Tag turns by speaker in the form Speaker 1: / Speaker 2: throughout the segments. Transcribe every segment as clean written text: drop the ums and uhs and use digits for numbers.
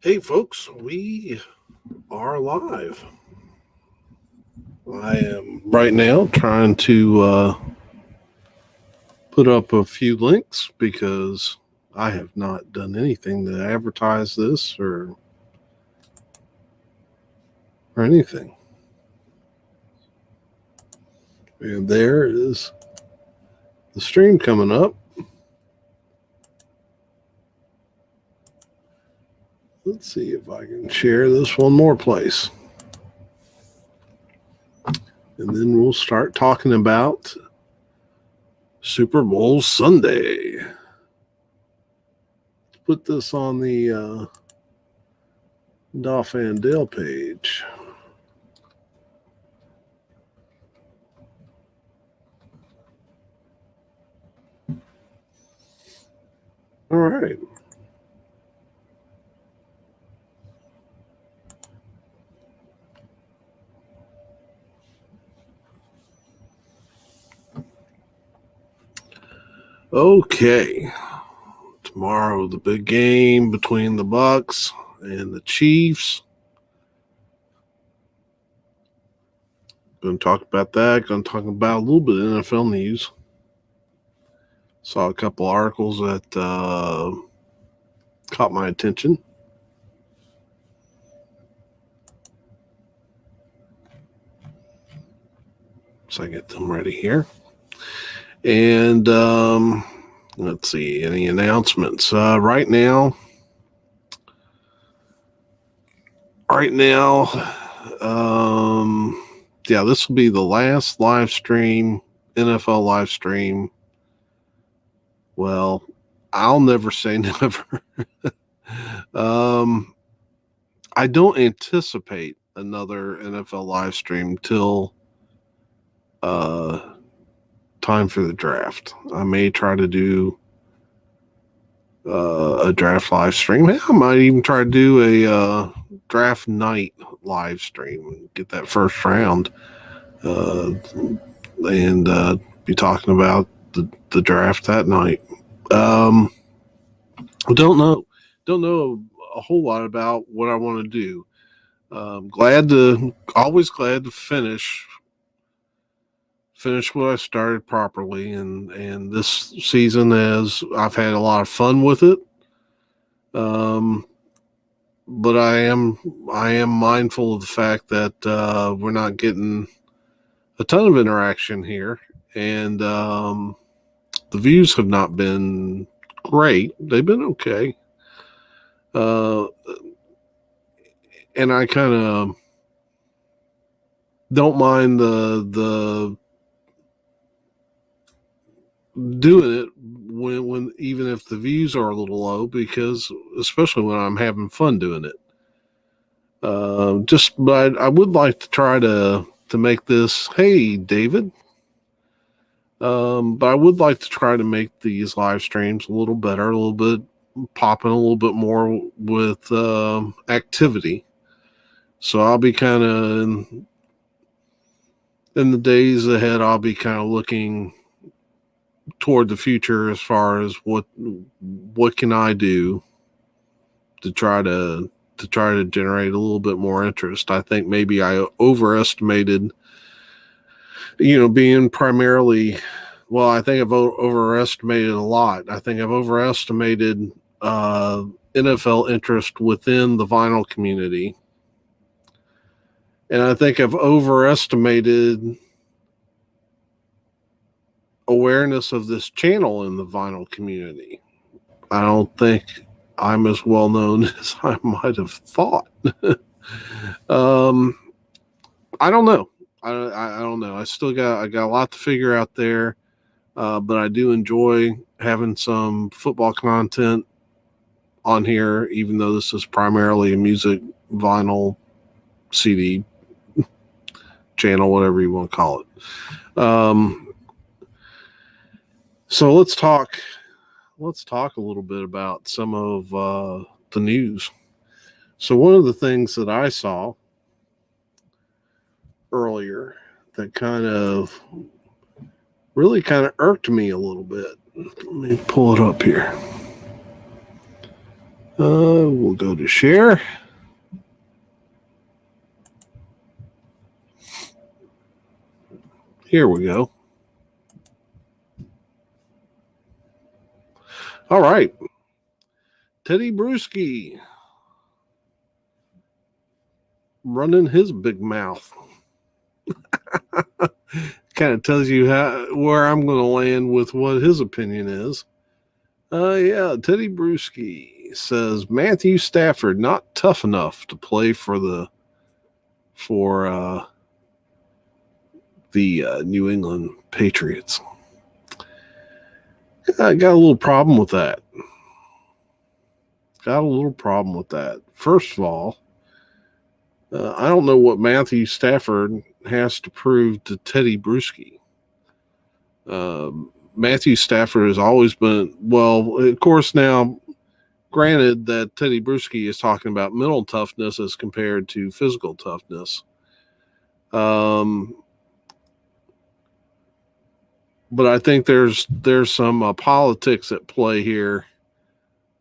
Speaker 1: Hey, folks, we are live. I am right now trying to put up a few links because I have not done anything to advertise this or anything. And there is the stream coming up. Let's see if I can share this one more place. And then we'll start talking about Super Bowl Sunday. Let's put this on the Doff and Dale page. All right. Okay. Tomorrow, the big game between the Bucks and the Chiefs. Going to talk about that. Going to talk about a little bit of NFL news. Saw a couple articles that caught my attention. So I get them ready here. And let's see, any announcements? Right now, this will be the last live stream, NFL live stream. Well, I'll never say never. I don't anticipate another NFL live stream till time for the draft. I may try to do a draft live stream. I might even try to do a draft night live stream and get that first round and be talking about the draft that night. Don't know a whole lot about what I want to do. Always glad to finish what I started properly, and this season, as I've had a lot of fun with it. But I am mindful of the fact that we're not getting a ton of interaction here, and the views have not been great. They've been okay. And I kind of don't mind the doing it when even if the views are a little low, because especially when I'm having fun doing it. But I would like to try to make this. Hey, David. But I would like to try to make these live streams a little better, a little bit popping, a little bit more with activity. So I'll be kind of in the days ahead. I'll be kind of looking toward the future as far as what can I do to try to generate a little bit more interest. I think maybe I overestimated, being primarily. Well, I think I've overestimated a lot. I think I've overestimated NFL interest within the vinyl community. And I think I've overestimated awareness of this channel in the vinyl community. I don't think I'm as well known as I might have thought. I don't know. I don't know. I got a lot to figure out there. But I do enjoy having some football content on here, even though this is primarily a music vinyl CD channel, whatever you want to call it. So let's talk a little bit about some of the news. So one of the things that I saw earlier that really kind of irked me a little bit. Let me pull it up here. We'll go to share. Here we go. All right. Teddy Bruschi running his big mouth. Kind of tells you where I'm going to land with what his opinion is. Yeah, Teddy Bruschi says Matthew Stafford not tough enough to play for the New England Patriots. I got a little problem with that. First of all, I don't know what Matthew Stafford has to prove to Teddy Bruschi. Matthew Stafford has always been, well, of course, now, granted that Teddy Bruschi is talking about mental toughness as compared to physical toughness. But I think there's some politics at play here.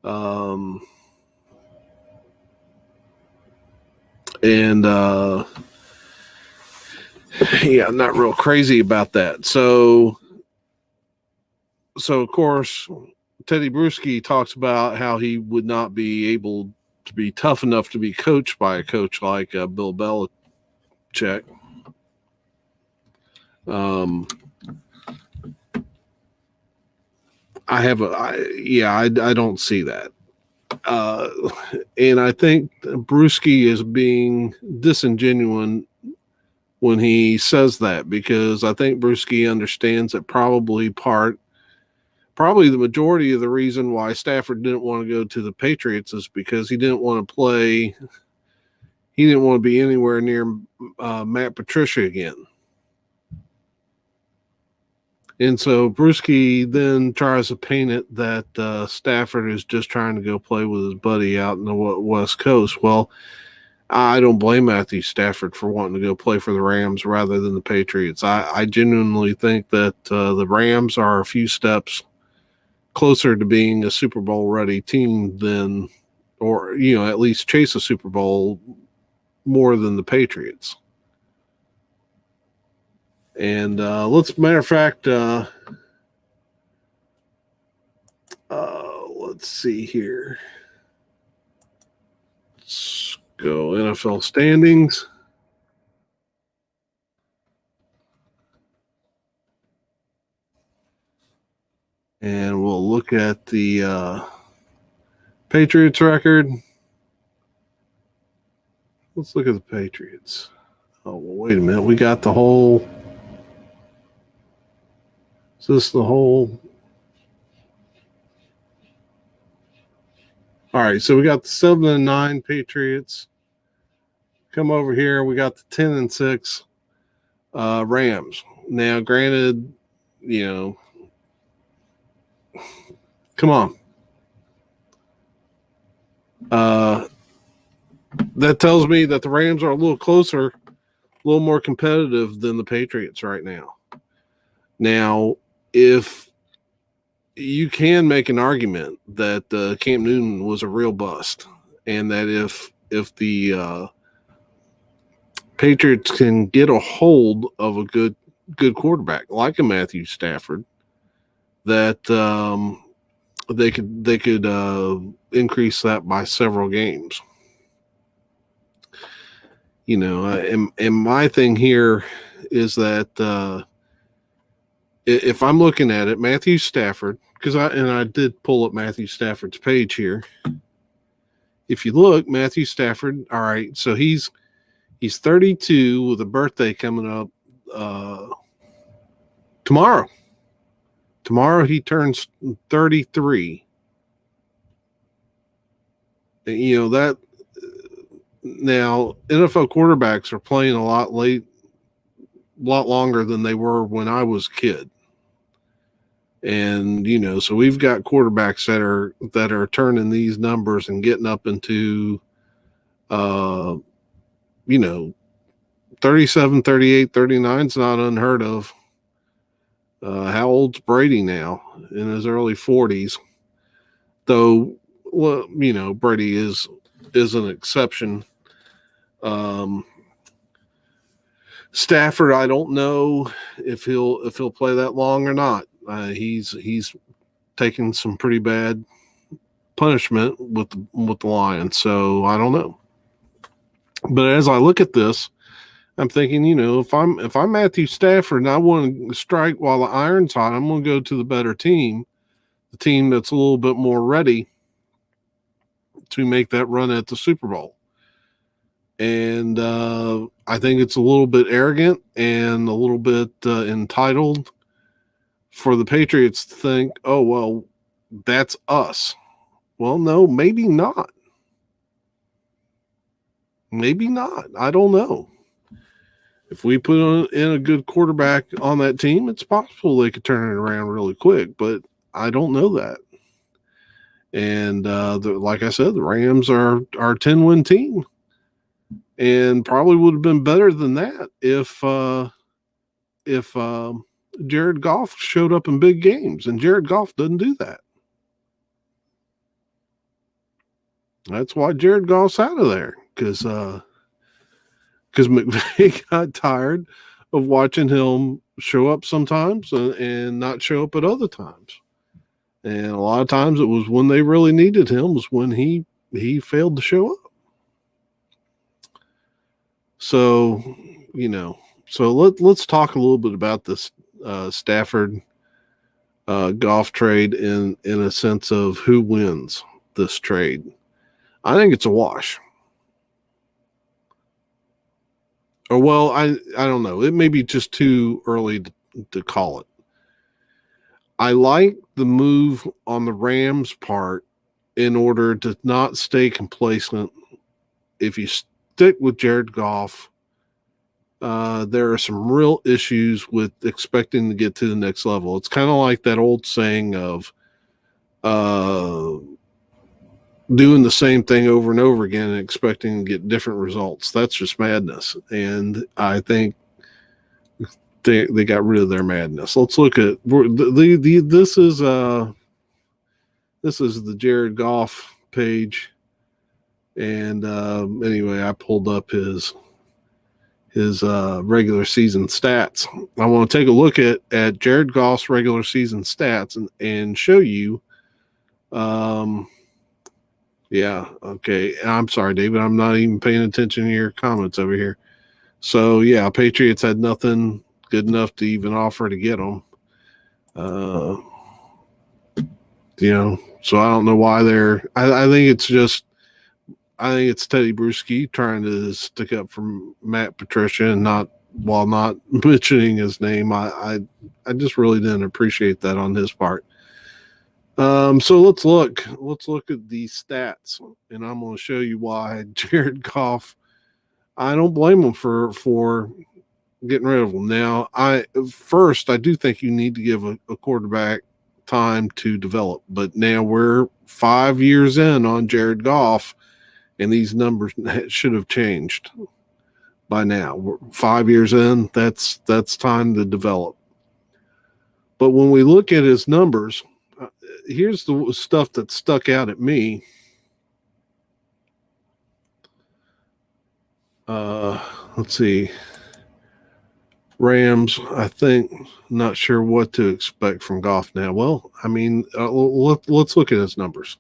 Speaker 1: Yeah, I'm not real crazy about that. So of course, Teddy Bruschi talks about how he would not be able to be tough enough to be coached by a coach like Bill Belichick. I don't see that. And I think Bruschi is being disingenuous when he says that, because I think Bruschi understands that probably the majority of the reason why Stafford didn't want to go to the Patriots is because he didn't want to be anywhere near Matt Patricia again. And so Bruschi then tries to paint it that Stafford is just trying to go play with his buddy out in the West Coast. Well, I don't blame Matthew Stafford for wanting to go play for the Rams rather than the Patriots. I genuinely think that the Rams are a few steps closer to being a Super Bowl ready team than, or, at least chase a Super Bowl more than the Patriots. And let's see here. Let's go NFL standings. And we'll look at the Patriots record. Let's look at the Patriots. Oh, well, wait a minute. We got the whole. Is this the whole? All right, so we got the 7-9 Patriots. Come over here, we got the 10-6 Rams. Now, granted, come on. That tells me that the Rams are a little closer, a little more competitive than the Patriots right now. Now, if you can make an argument that Cam Newton was a real bust, and that if the Patriots can get a hold of a good quarterback like a Matthew Stafford, that they could increase that by several games. And my thing here is that if I'm looking at it, Matthew Stafford, because I did pull up Matthew Stafford's page here. If you look, Matthew Stafford, all right, so he's 32 with a birthday coming up tomorrow. Tomorrow he turns 33. That now NFL quarterbacks are playing a lot longer than they were when I was a kid. And so we've got quarterbacks that are turning these numbers and getting up into 37, 38, 39 is not unheard of. How old's Brady now? In his early 40s. Though well, Brady is an exception. Stafford, I don't know if he'll play that long or not. He's taking some pretty bad punishment with the Lions, so I don't know. But as I look at this, I'm thinking, if I'm Matthew Stafford and I want to strike while the iron's hot, I'm going to go to the better team, the team that's a little bit more ready to make that run at the Super Bowl. And I think it's a little bit arrogant and a little bit entitled for the Patriots to think, oh, well, that's us. Well, no, maybe not. Maybe not. I don't know. If we put in a good quarterback on that team, it's possible they could turn it around really quick, but I don't know that. And like I said, the Rams are our 10-win team, and probably would have been better than that if Jared Goff showed up in big games, and Jared Goff doesn't do that. That's why Jared Goff's out of there, because McVay got tired of watching him show up sometimes and not show up at other times. And a lot of times it was when they really needed him was when he failed to show up. So, so let's talk a little bit about this Stafford Goff trade in a sense of who wins this trade. I think it's a wash. Or, well, I don't know. It may be just too early to call it. I like the move on the Rams' part in order to not stay complacent. If you stick with Jared Goff, there are some real issues with expecting to get to the next level. It's kind of like that old saying of doing the same thing over and over again and expecting to get different results. That's just madness. And I think they got rid of their madness. Let's look at this is the Jared Goff page. And anyway, I pulled up his regular season stats. I want to take a look at Jared Goff's regular season stats and show you. Yeah, okay. I'm sorry, David. I'm not even paying attention to your comments over here. So yeah, Patriots had nothing good enough to even offer to get them. So I don't know why they're. I think it's Teddy Bruschi trying to stick up for Matt Patricia and not mentioning his name. I just really didn't appreciate that on his part. So let's look at these stats, and I'm going to show you why Jared Goff. I don't blame him for getting rid of him. Now, I do think you need to give a quarterback time to develop, but now we're 5 years in on Jared Goff, and these numbers should have changed by now. We're 5 years in, that's time to develop. But when we look at his numbers, here's the stuff that stuck out at me. Let's see. Rams, I think, not sure what to expect from Goff now. Well, I mean, let's look at his numbers.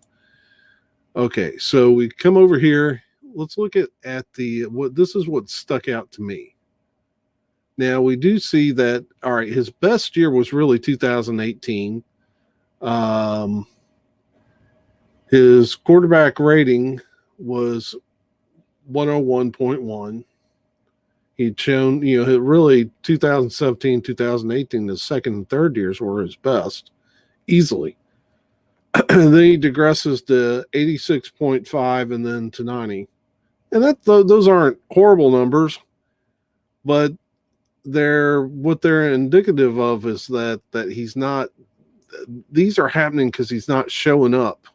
Speaker 1: Okay, so we come over here. Let's look at this is what stuck out to me. Now, we do see that, all right, his best year was really 2018. His quarterback rating was 101.1. He'd shown, really 2017, 2018, the second and third years were his best, easily. And then he digresses to 86.5 and then to 90. And those aren't horrible numbers, but what they're indicative of is that he's not, these are happening because he's not showing up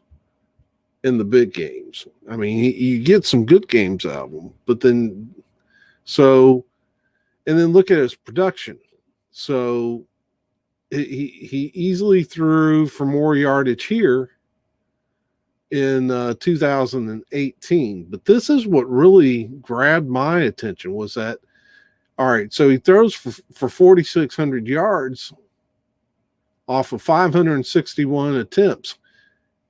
Speaker 1: in the big games. I mean, you get some good games out of him, but then and then look at his production. So he easily threw for more yardage here, in 2018. But this is what really grabbed my attention was that, all right, so he throws for 4,600 yards off of 561 attempts.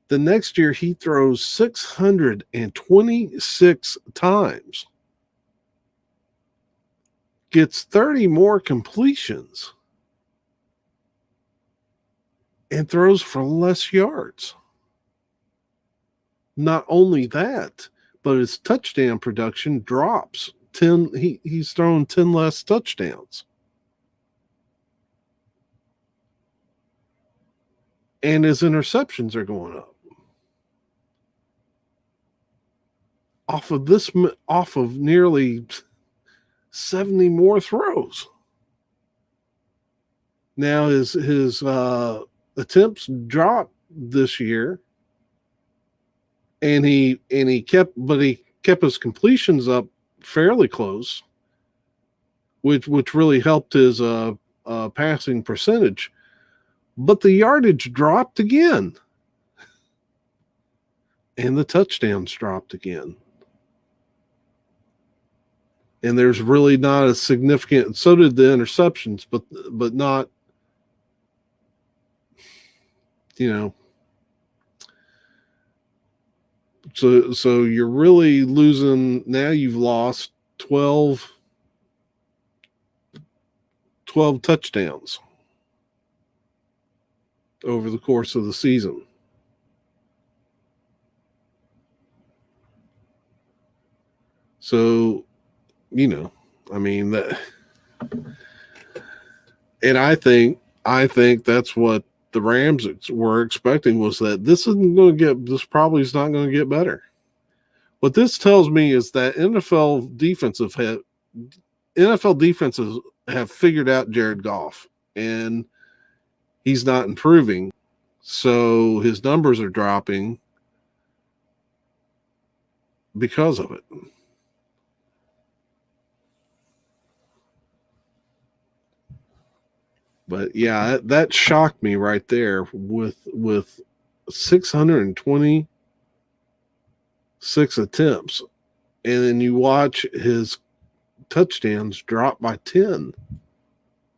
Speaker 1: The next year, he throws 626 times, gets 30 more completions, and throws for less yards. Not only that, but his touchdown production drops 10. He's thrown 10 less touchdowns. And his interceptions are going up. Off of nearly 70 more throws. Now his attempts dropped this year, and he kept his completions up fairly close, which really helped his passing percentage. But the yardage dropped again, and the touchdowns dropped again. And there's really not a significant. So did the interceptions, but not. So you're really losing. Now you've lost 12 touchdowns over the course of the season. So, that, and I think that's what the Rams were expecting, was that this probably is not going to get better. What this tells me is that NFL defenses have figured out Jared Goff, and he's not improving. So his numbers are dropping because of it. But yeah, that shocked me right there with 626 attempts. And then you watch his touchdowns drop by 10.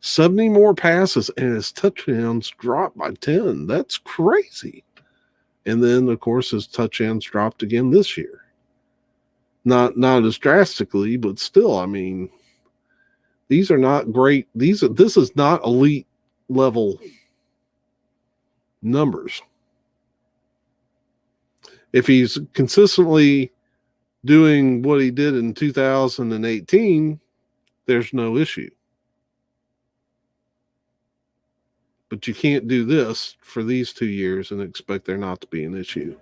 Speaker 1: 70 more passes and his touchdowns drop by 10. That's crazy. And then, of course, his touchdowns dropped again this year. Not as drastically, but still, these are not great. This is not elite level numbers. If he's consistently doing what he did in 2018, there's no issue. But you can't do this for these 2 years and expect there not to be an issue.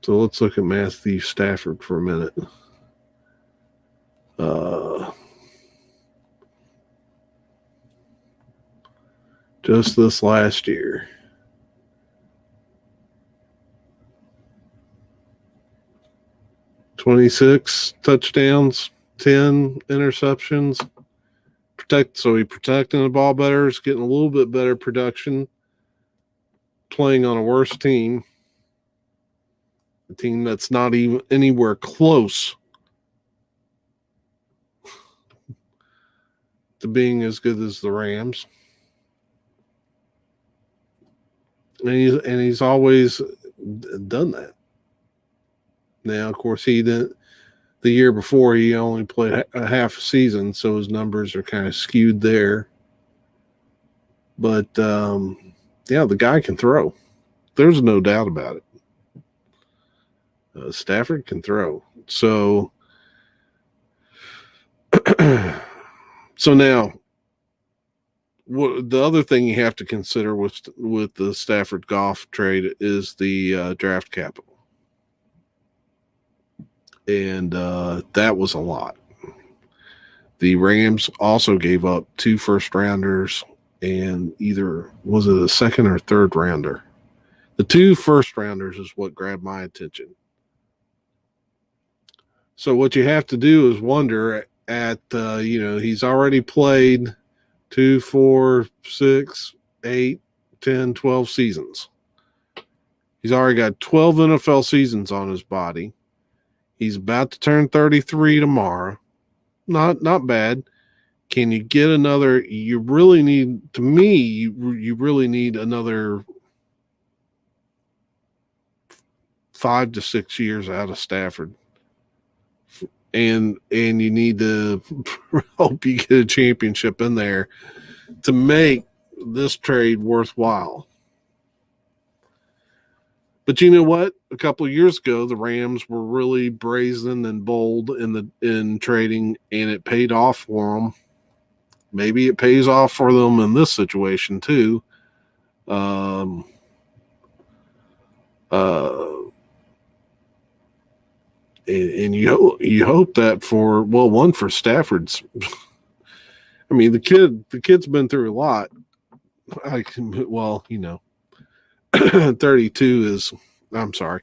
Speaker 1: So let's look at Matthew Stafford for a minute. Just this last year. "26 touchdowns, 10 interceptions." So he protecting the ball better. He's getting a little bit better production, playing on a worse team. A team that's not even anywhere close to being as good as the Rams. And he's always done that. Now, of course, he didn't. The year before, he only played a half a season, so his numbers are kind of skewed there. But, the guy can throw. There's no doubt about it. Stafford can throw. So now, the other thing you have to consider with the Stafford Goff trade is the draft capital. And that was a lot. The Rams also gave up 2 first-rounders and either, was it a second or third rounder? The 2 first-rounders is what grabbed my attention. So what you have to do is wonder at, he's already played 2, 4, 6, 8, 10, 12 seasons. He's already got 12 NFL seasons on his body. He's about to turn 33 tomorrow. Not bad. Can you get another? You really need, to me, you really need another 5 to 6 years out of Stafford. And you need to hope you get a championship in there to make this trade worthwhile. But you know what? A couple of years ago, the Rams were really brazen and bold in trading, and it paid off for them. Maybe it pays off for them in this situation too. And you hope that for, well, one, for Stafford's. I mean, the kid's been through a lot. 32 is, I'm sorry,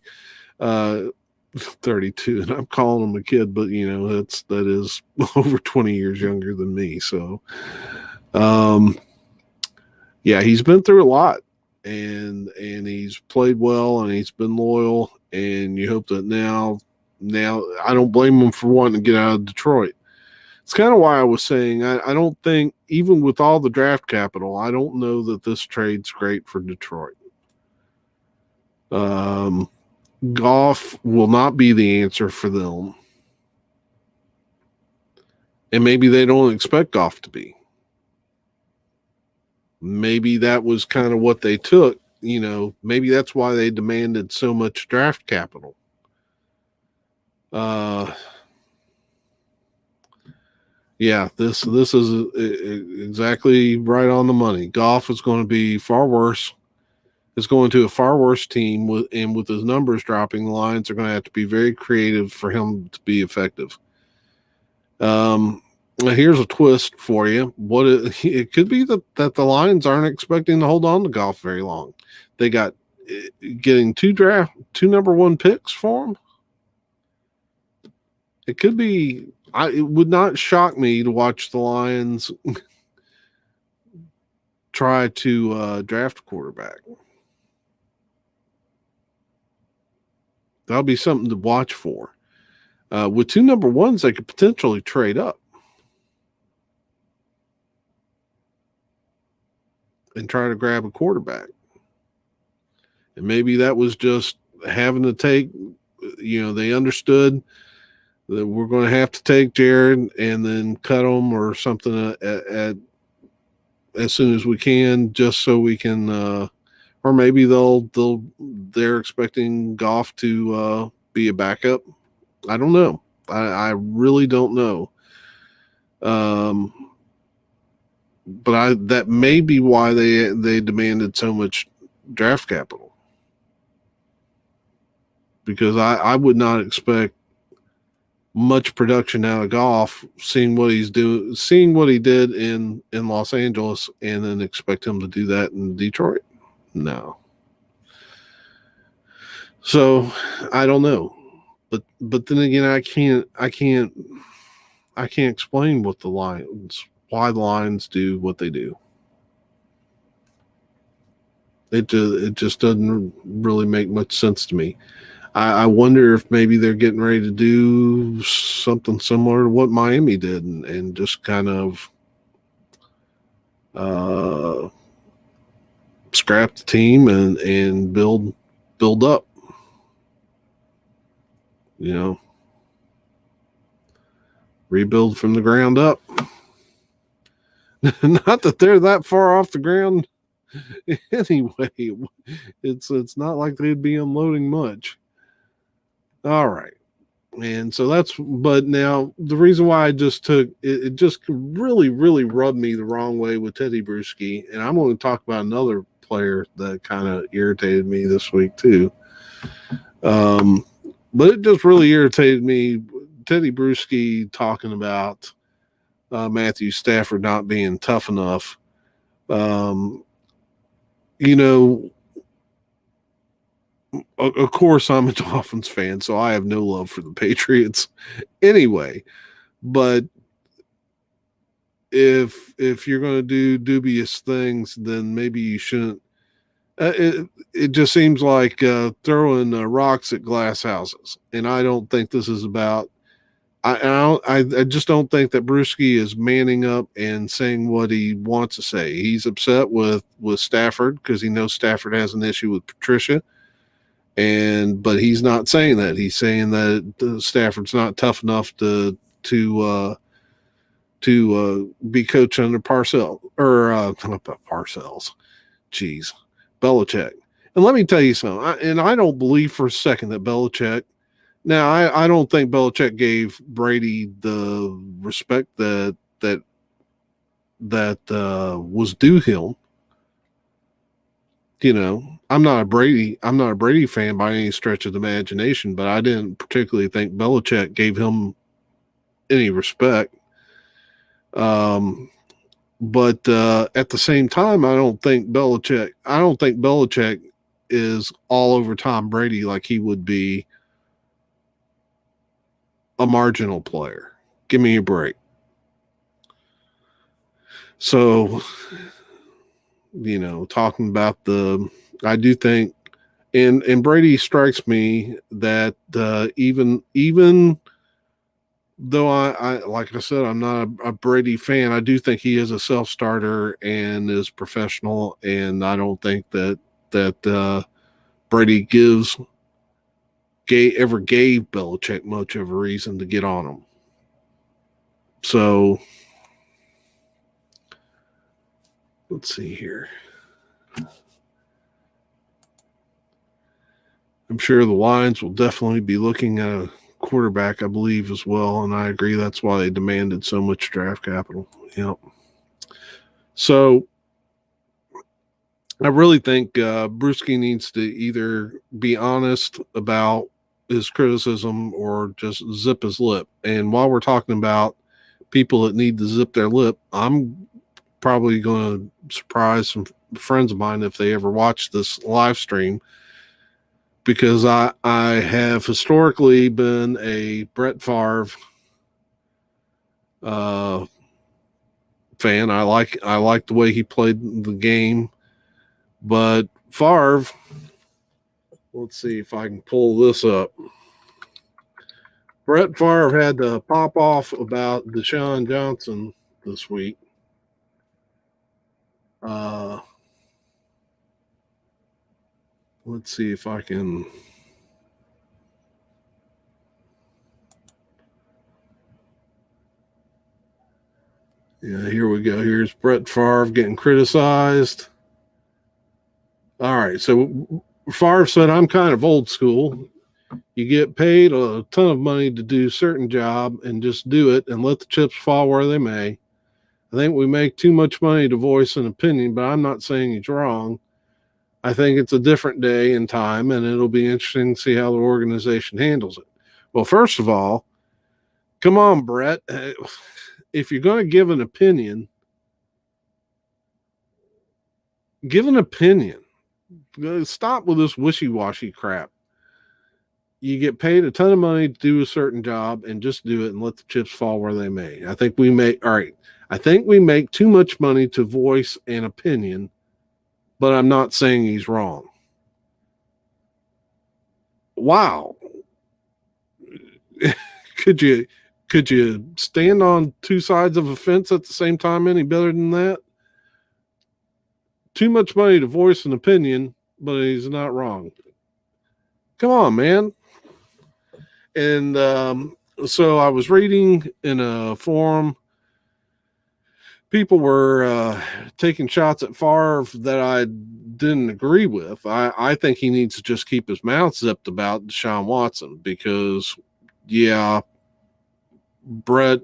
Speaker 1: 32, and I'm calling him a kid, but that is over 20 years younger than me. So, yeah, he's been through a lot, and he's played well, and he's been loyal, and you hope that now I don't blame him for wanting to get out of Detroit. It's kind of why I was saying I don't think, even with all the draft capital, I don't know that this trade's great for Detroit. Goff will not be the answer for them. And maybe they don't expect Goff to be. Maybe that was kind of what they took. Maybe that's why they demanded so much draft capital. Yeah, this is exactly right on the money. Goff is going to be far worse. It's going to a far worse team, with his numbers dropping, the Lions are going to have to be very creative for him to be effective. Here's a twist for you. It could be that the Lions aren't expecting to hold on to Goff very long. They got getting two number one picks for him. It could be. It would not shock me to watch the Lions try to draft a quarterback. That'll be something to watch for. With 2 number ones, they could potentially trade up and try to grab a quarterback. And maybe that was just having to take, they understood that we're going to have to take Jared and then cut him or something at as soon as we can, just so we can, or maybe they're expecting Goff to be a backup. I don't know. I really don't know. But that may be why they demanded so much draft capital, because I would not expect much production out of Goff, seeing what he did in Los Angeles, and then expect him to do that in Detroit. No. So I don't know, but then again, I can't explain why the Lions do what they do. It just doesn't really make much sense to me. I wonder if maybe they're getting ready to do something similar to what Miami did, and just kind of scrap the team and build up. Rebuild from the ground up. Not that they're that far off the ground anyway. It's not like they'd be unloading much. All right. And so but now the reason why I just took it just really, really rubbed me the wrong way with Teddy Bruschi. And I'm going to talk about another player that kind of irritated me this week too. But it just really irritated me. Teddy Bruschi talking about Matthew Stafford not being tough enough. Of course, I'm a Dolphins fan, so I have no love for the Patriots anyway. But if you're going to do dubious things, then maybe you shouldn't It just seems like throwing rocks at glass houses, and I don't think this is about. I just don't think that Brewski is manning up and saying what he wants to say. He's upset with Stafford because he knows Stafford has an issue with Patricia, but he's not saying that. He's saying that Stafford's not tough enough to be coach under Parcells or not Parcells. Jeez, Belichick. And let me tell you something. I don't believe for a second that Belichick. Now, I don't think Belichick gave Brady the respect that was due him. You know, I'm not a Brady fan by any stretch of the imagination, but I didn't particularly think Belichick gave him any respect. But at the same time, I don't think Belichick is all over Tom Brady like he would be a marginal player. Give me a break. So, you know, talking about I do think, and Brady strikes me that even though I like I said, I'm not a Brady fan, I do think he is a self-starter and is professional, and I don't think that Brady ever gave Belichick much of a reason to get on him. So let's see here. I'm sure the Lions will definitely be looking at a quarterback, I believe, as well, and I agree that's why they demanded so much draft capital. Yep. So I really think Brewski needs to either be honest about his criticism or just zip his lip. And while we're talking about people that need to zip their lip, I'm probably going to surprise some friends of mine if they ever watch this live stream, because I have historically been a Brett Favre fan. I like the way he played the game, but Favre, let's see if I can pull this up. Brett Favre had to pop off about Deshaun Johnson this week. Let's see if I can. Yeah, here we go. Here's Brett Favre getting criticized. All right, so Favre said, "I'm kind of old school. You get paid a ton of money to do a certain job and just do it and let the chips fall where they may. I think we make too much money to voice an opinion, but I'm not saying he's wrong. I think it's a different day and time, and it'll be interesting to see how the organization handles it." Well, first of all, come on, Brett. If you're going to give an opinion, give an opinion. Stop with this wishy-washy crap. You get paid a ton of money to do a certain job and just do it and let the chips fall where they may. I think we make too much money to voice an opinion, but I'm not saying he's wrong. Wow. Could you stand on two sides of a fence at the same time any better than that? Too much money to voice an opinion, but he's not wrong. Come on, man. And so I was reading in a forum, people were taking shots at Favre that I didn't agree with. I think he needs to just keep his mouth zipped about Deshaun Watson because, yeah, Brett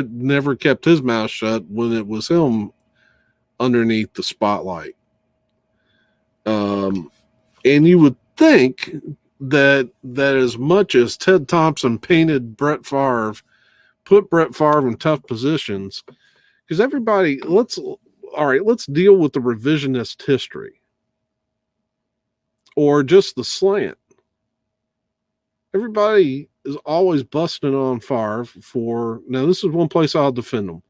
Speaker 1: never kept his mouth shut when it was him underneath the spotlight. And you would think that as much as Ted Thompson painted Brett Favre, put Brett Favre in tough positions, because everybody, let's deal with the revisionist history or just the slant. Everybody is always busting on Favre now this is one place I'll defend him.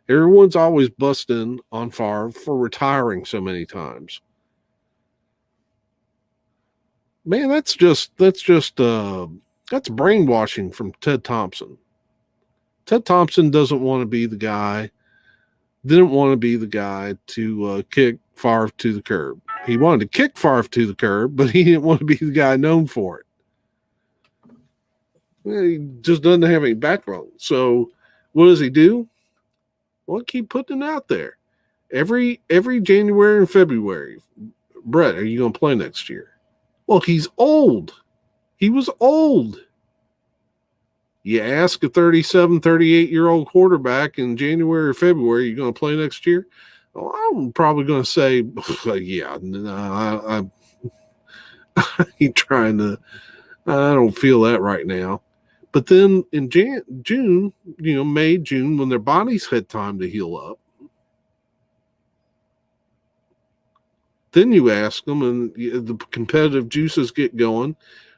Speaker 1: Everyone's always busting on Favre for retiring so many times. Man, that's brainwashing from Ted Thompson. Ted Thompson doesn't want to be the guy, didn't want to be the guy to kick Favre to the curb. He wanted to kick Favre to the curb, but he didn't want to be the guy known for it. He just doesn't have any backbone. So what does he do? Well, keep putting it out there. Every January and February, Brett, are you going to play next year? Well, he's old. He was old. You ask a 37, 38-year-old quarterback in January or February, you going to play next year? Well, I'm probably going to say, yeah, I ain't trying to, I don't feel that right now. But then in June, May, June, when their bodies had time to heal up, then you ask them and the competitive juices get going.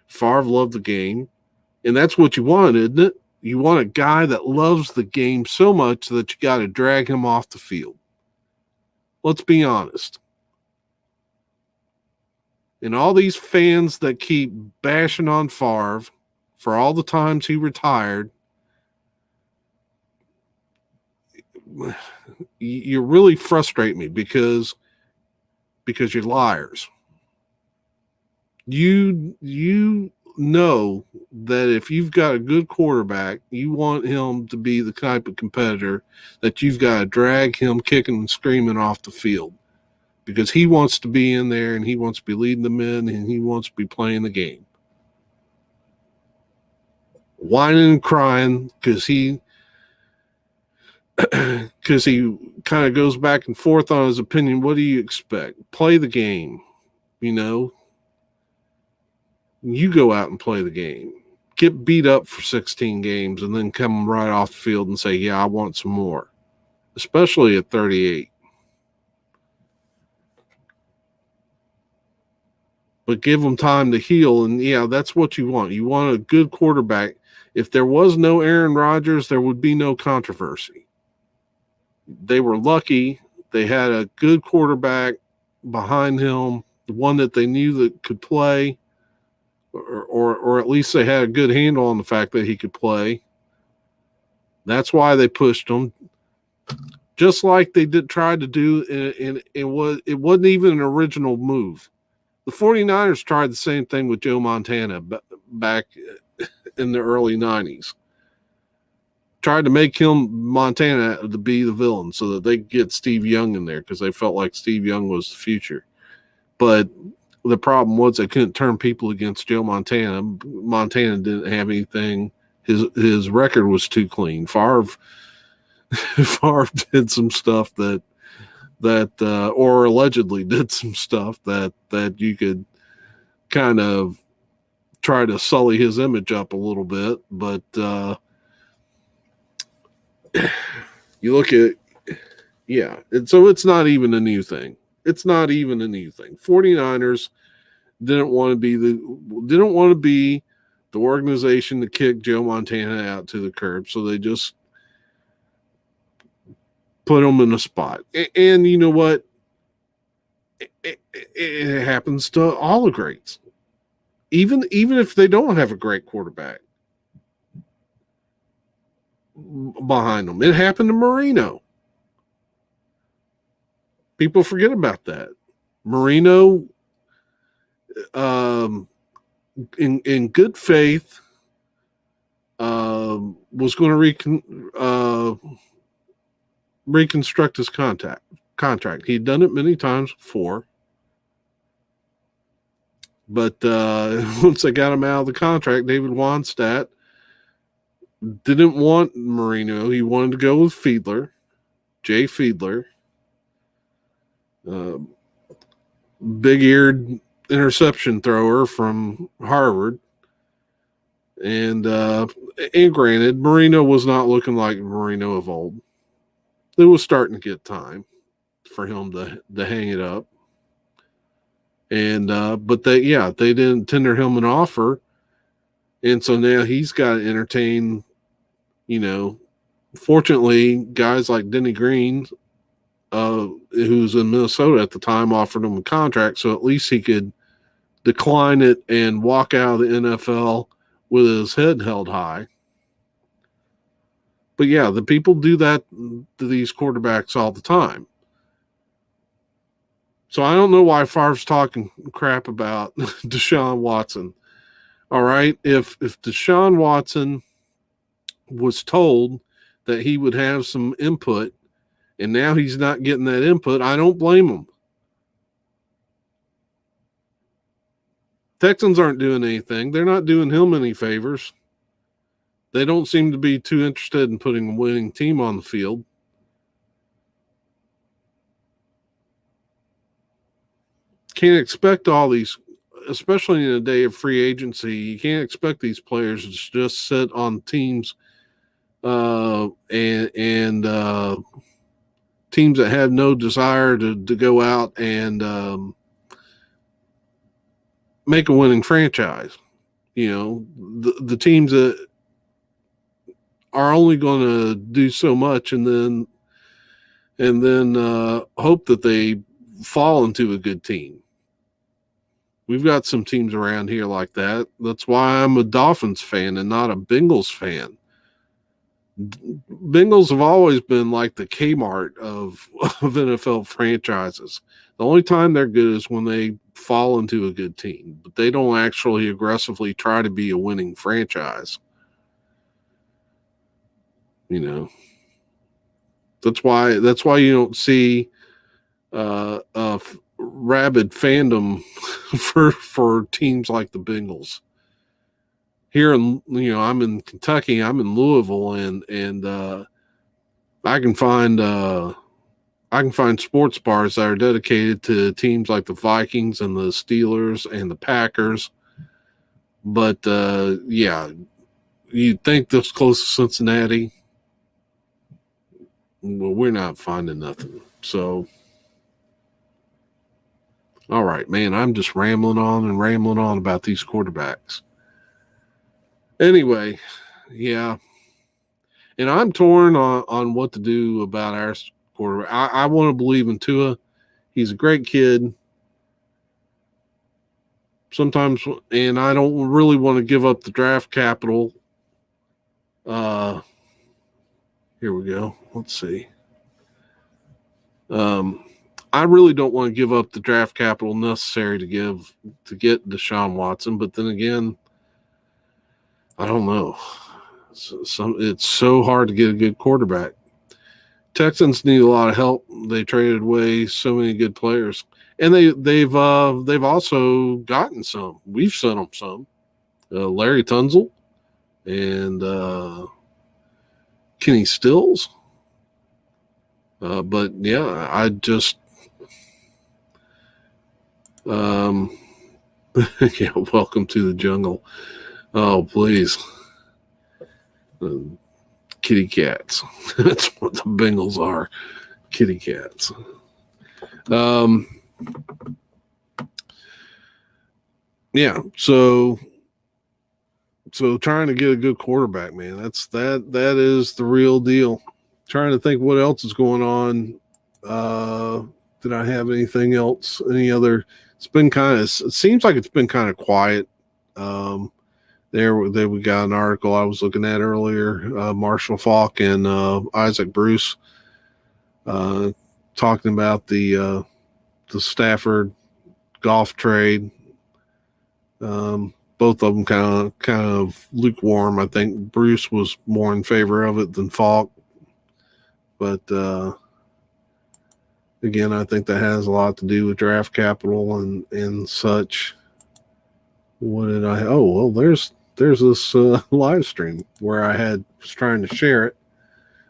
Speaker 1: Favre loved the game. And that's what you want, isn't it? You want a guy that loves the game so much that you got to drag him off the field. Let's be honest. And all these fans that keep bashing on Favre for all the times he retired, you really frustrate me because you're liars. You know that if you've got a good quarterback, you want him to be the type of competitor that you've got to drag him kicking and screaming off the field because he wants to be in there and he wants to be leading the men and he wants to be playing the game. Whining and crying because he kind of goes back and forth on his opinion. What do you expect? Play the game, You go out and play the game. Get beat up for 16 games and then come right off the field and say, yeah, I want some more, especially at 38. But give them time to heal, and, yeah, that's what you want. You want a good quarterback. If there was no Aaron Rodgers, there would be no controversy. They were lucky. They had a good quarterback behind him, the one that they knew that could play. Or at least they had a good handle on the fact that he could play. That's why they pushed him. Just like they try to do, and it wasn't even an original move. The 49ers tried the same thing with Joe Montana back in the early 90s. Tried to make Montana to be the villain so that they could get Steve Young in there because they felt like Steve Young was the future. But the problem was they couldn't turn people against Joe Montana. Montana didn't have anything. His record was too clean. Favre did some stuff that or allegedly did some stuff that you could kind of try to sully his image up a little bit. But you look at, yeah, and so it's not even a new thing. It's not even a new thing. 49ers didn't want to be the organization to kick Joe Montana out to the curb, so they just put him in a spot. And you know what? It happens to all the greats. Even if they don't have a great quarterback behind them. It happened to Marino. People forget about that. Marino, in good faith, was going to reconstruct his contract. He'd done it many times before. But once they got him out of the contract, David Wannstedt didn't want Marino. He wanted to go with Fiedler, Jay Fiedler. Big-eared interception thrower from Harvard. And granted, Marino was not looking like Marino of old. It was starting to get time for him to hang it up. And but they didn't tender him an offer. And so now he's got to entertain, fortunately, guys like Denny Green, who's in Minnesota at the time, offered him a contract, so at least he could decline it and walk out of the NFL with his head held high. But yeah, the people do that to these quarterbacks all the time. So I don't know why Favre's talking crap about Deshaun Watson. All right, if Deshaun Watson was told that he would have some input, and now he's not getting that input, I don't blame him. Texans aren't doing anything. They're not doing him any favors. They don't seem to be too interested in putting a winning team on the field. Can't expect all these, especially in a day of free agency, you can't expect these players to just sit on teams and teams that have no desire to go out and make a winning franchise. You know, the teams that are only going to do so much and then hope that they fall into a good team. We've got some teams around here like that. That's why I'm a Dolphins fan and not a Bengals fan. Bengals have always been like the Kmart of NFL franchises. The only time they're good is when they fall into a good team, but they don't actually aggressively try to be a winning franchise. You know, that's why you don't see rabid fandom for teams like the Bengals. Here in I'm in Kentucky, I'm in Louisville, and I can find sports bars that are dedicated to teams like the Vikings and the Steelers and the Packers. But yeah, you'd think this close to Cincinnati. Well, we're not finding nothing. So, all right, man, I'm just rambling on about these quarterbacks. Anyway, yeah. And I'm torn on what to do about our quarterback. I want to believe in Tua. He's a great kid. Sometimes, and I don't really want to give up the draft capital. Here we go. Let's see. I really don't want to give up the draft capital necessary to get Deshaun Watson, but then again, I don't know. It's so hard to get a good quarterback. Texans need a lot of help. They traded away so many good players, and they've also gotten some. We've sent them some. Larry Tunzel and Kenny Stills. But yeah, I just yeah. Welcome to the jungle. Oh, please. Kitty cats. That's what the Bengals are. Kitty cats. Yeah. So trying to get a good quarterback, man. That is the real deal. Trying to think what else is going on. Did I have anything else? Any other? It seems like it's been kind of quiet. There we got an article I was looking at earlier. Marshall Faulk and Isaac Bruce talking about the Stafford golf trade. Both of them kind of lukewarm. I think Bruce was more in favor of it than Faulk, but again, I think that has a lot to do with draft capital and such. What did I? Oh, well, there's this live stream where I was trying to share it.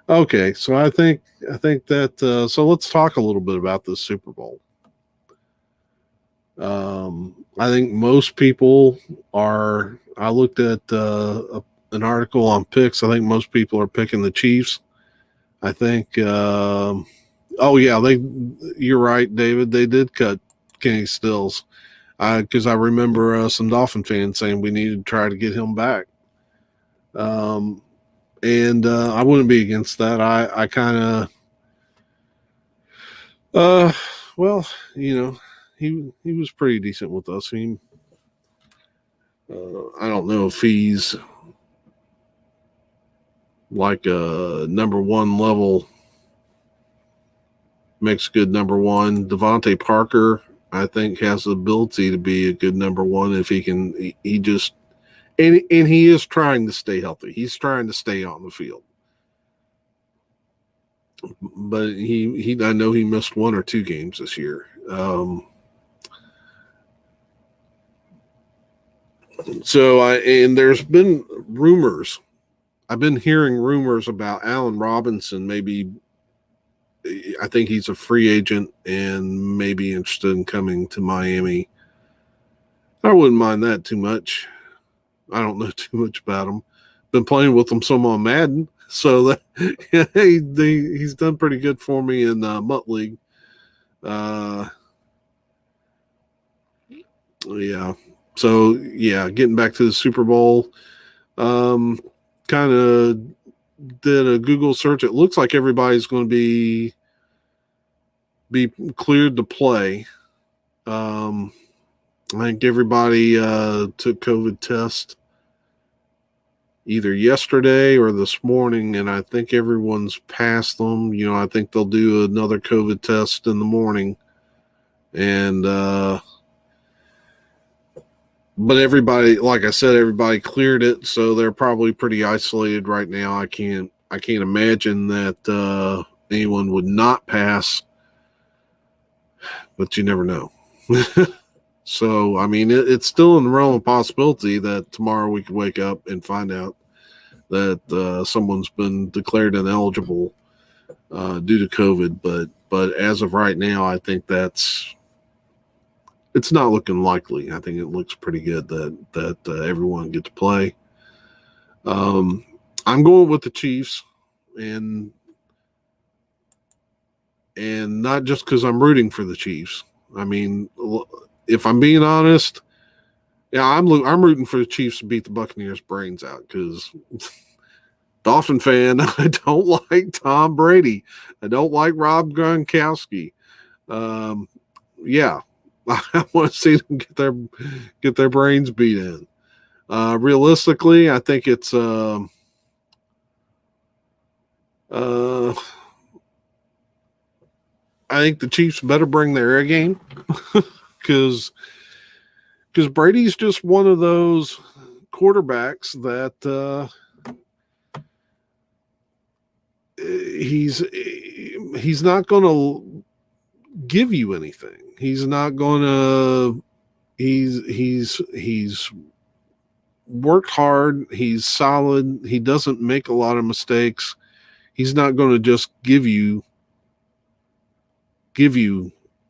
Speaker 1: Okay, so I think that so let's talk a little bit about the Super Bowl. I think most people are. I looked at an article on picks. I think most people are picking the Chiefs. I think. Oh yeah, you're right, David. They did cut Kenny Stills. Because I remember some Dolphin fans saying we needed to try to get him back. And I wouldn't be against that. I kind of, well, he was pretty decent with us. I don't know if he's like a number one level, makes good number one. Devontae Parker, I think, has the ability to be a good number one if he can. He just and he is trying to stay healthy. He's trying to stay on the field. But he I know he missed 1 or 2 games this year. And there's been rumors. I've been hearing rumors about Allen Robinson. Maybe I think he's a free agent and maybe interested in coming to Miami. I wouldn't mind that too much. I don't know too much about him. Been playing with him some on Madden, so that he's done pretty good for me in Mutt League. Yeah. So yeah, getting back to the Super Bowl, kind of did a Google search. It looks like everybody's going to be cleared to play. I think everybody took COVID test either yesterday or this morning, and I think everyone's passed them. I think they'll do another COVID test in the morning, and but everybody, like I said, everybody cleared it, so they're probably pretty isolated right now. I can't imagine that anyone would not pass, but you never know. So, I mean, it's still in the realm of possibility that tomorrow we could wake up and find out that someone's been declared ineligible due to COVID. But as of right now, I think it's not looking likely. I think it looks pretty good that everyone get to play. I'm going with the Chiefs, and not just because I'm rooting for the Chiefs. I mean, if I'm being honest, yeah, I'm rooting for the Chiefs to beat the Buccaneers' brains out because Dolphin fan, I don't like Tom Brady. I don't like Rob Gronkowski. Yeah, I want to see them get their brains beat in. Realistically, I think it's I think the Chiefs better bring their A game because Brady's just one of those quarterbacks that he's not going to give you anything. He's not going to. He's worked hard. He's solid. He doesn't make a lot of mistakes. He's not going to just give you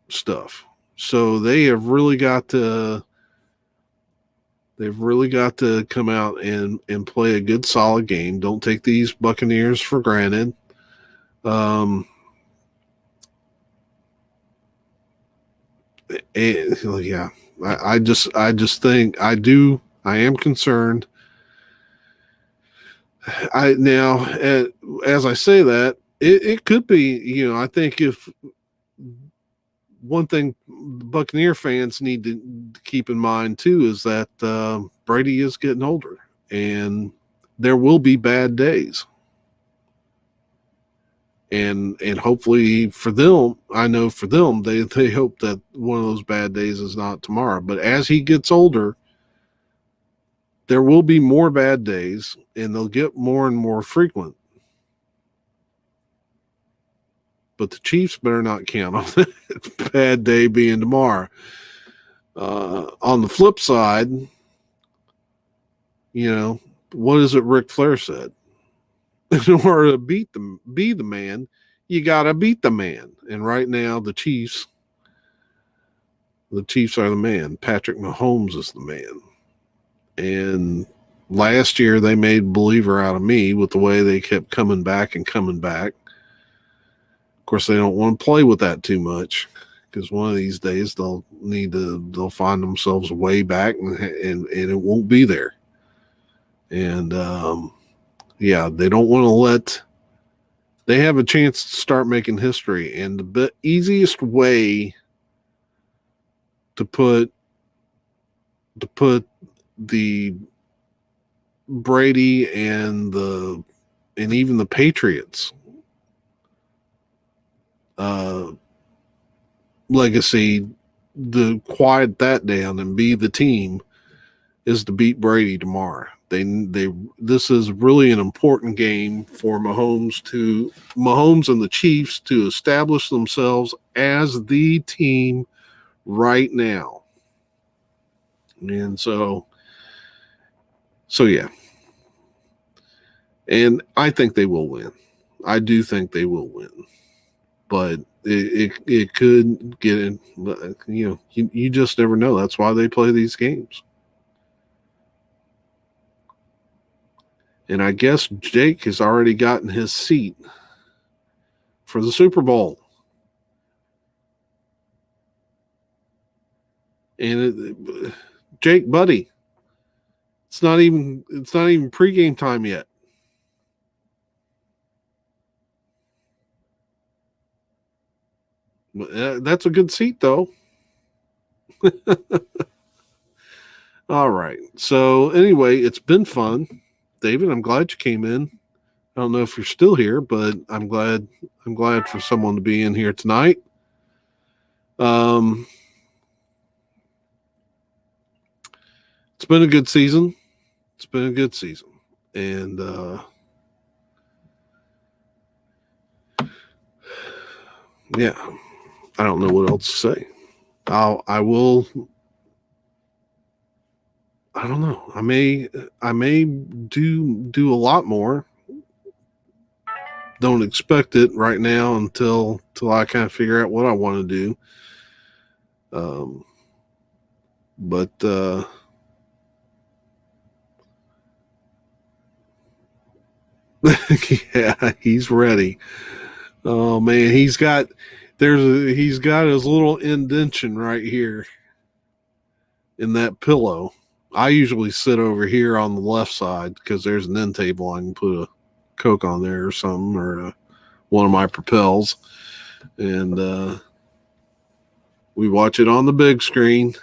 Speaker 1: stuff. So they have really got to. They've really got to come out and play a good, solid game. Don't take these Buccaneers for granted. And, yeah, I just think I am concerned. As I say that, it could be, I think if one thing Buccaneer fans need to keep in mind too is that Brady is getting older and there will be bad days. And hopefully for them, I know for them, they hope that one of those bad days is not tomorrow. But as he gets older, there will be more bad days and they'll get more and more frequent. But the Chiefs better not count on that bad day being tomorrow. On the flip side, what is it Ric Flair said? In order to be the man, you got to beat the man. And right now, the Chiefs are the man. Patrick Mahomes is the man. And last year, they made a believer out of me with the way they kept coming back and coming back. Of course, they don't want to play with that too much because one of these days they'll find themselves way back and it won't be there. And yeah, they don't want to let. They have a chance to start making history, and the easiest way to put the Brady and even the Patriots legacy, to quiet that down and be the team, is to beat Brady tomorrow. This is really an important game for Mahomes and the Chiefs to establish themselves as the team right now. And so yeah. And I think they will win. I do think they will win. But it could get in, you just never know. That's why they play these games. And I guess Jake has already gotten his seat for the Super Bowl. And Jake, buddy, it's not even pregame time yet. That's a good seat, though. All right. So anyway, it's been fun, David. I'm glad you came in. I don't know if you're still here, but I'm glad for someone to be in here tonight. It's been a good season. And yeah, I don't know what else to say. I don't know. I may do a lot more. Don't expect it right now until I kind of figure out what I want to do. But yeah, he's ready. Oh man, he's got his little indention right here in that pillow. I usually sit over here on the left side because there's an end table. I can put a Coke on there or something, or one of my Propels, and we watch it on the big screen.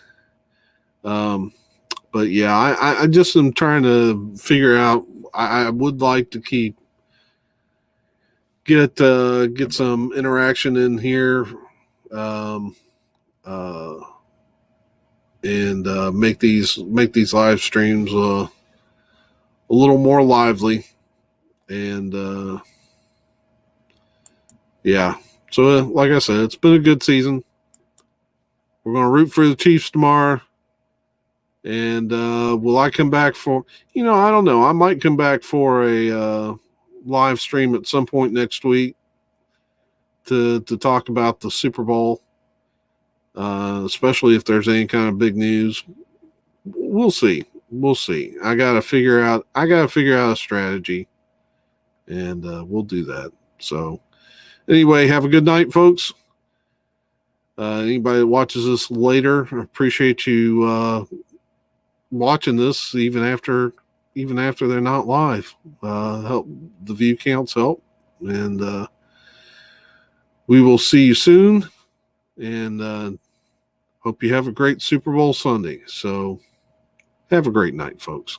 Speaker 1: But yeah, I just am trying to figure out. I would like to get some interaction in here, and make these live streams a little more lively, and yeah. So like I said, it's been a good season. We're going to root for the Chiefs tomorrow. And will I come back for, I don't know. I might come back for a live stream at some point next week to talk about the Super Bowl, especially if there's any kind of big news. We'll see. I got to figure out a strategy, and we'll do that. So anyway, have a good night, folks. Anybody that watches this later, I appreciate you watching this even after they're not live. Help the view counts help, and we will see you soon, and hope you have a great Super Bowl Sunday. So have a great night, folks.